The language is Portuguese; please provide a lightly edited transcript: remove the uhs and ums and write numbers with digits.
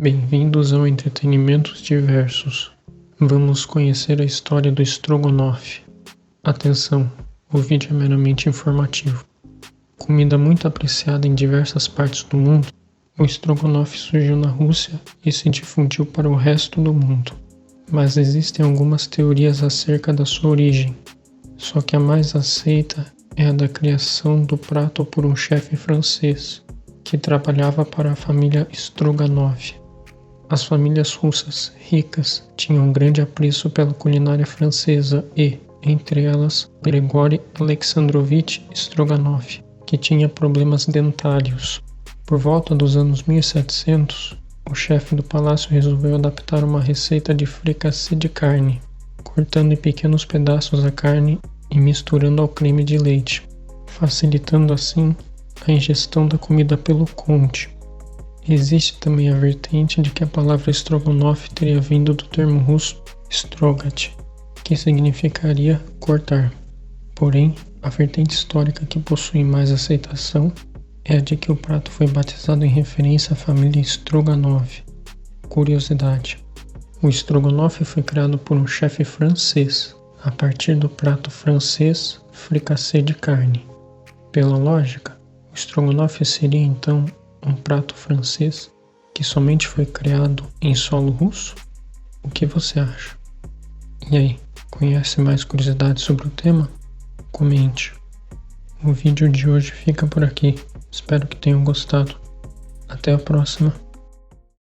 Bem-vindos ao Entretenimentos Diversos. Vamos conhecer a história do estrogonofe. Atenção, o vídeo é meramente informativo. Comida muito apreciada em diversas partes do mundo, o estrogonofe surgiu na Rússia e se difundiu para o resto do mundo. Mas existem algumas teorias acerca da sua origem. Só que a mais aceita é a da criação do prato por um chefe francês, que trabalhava para a família Stroganov. As famílias russas ricas tinham grande apreço pela culinária francesa e, entre elas, Grigori Alexandrovich Stroganov, que tinha problemas dentários. Por volta dos anos 1700, o chefe do palácio resolveu adaptar uma receita de fricassê de carne, cortando em pequenos pedaços a carne e misturando ao creme de leite, facilitando assim a ingestão da comida pelo conde. Existe também a vertente de que a palavra estrogonofe teria vindo do termo russo strogat, que significaria cortar. Porém, a vertente histórica que possui mais aceitação é a de que o prato foi batizado em referência à família Stroganov. Curiosidade: o estrogonofe foi criado por um chefe francês, a partir do prato francês fricassê de carne. Pela lógica, o estrogonofe seria então um prato francês que somente foi criado em solo russo? O que você acha? E aí, conhece mais curiosidades sobre o tema? Comente. O vídeo de hoje fica por aqui. Espero que tenham gostado. Até a próxima.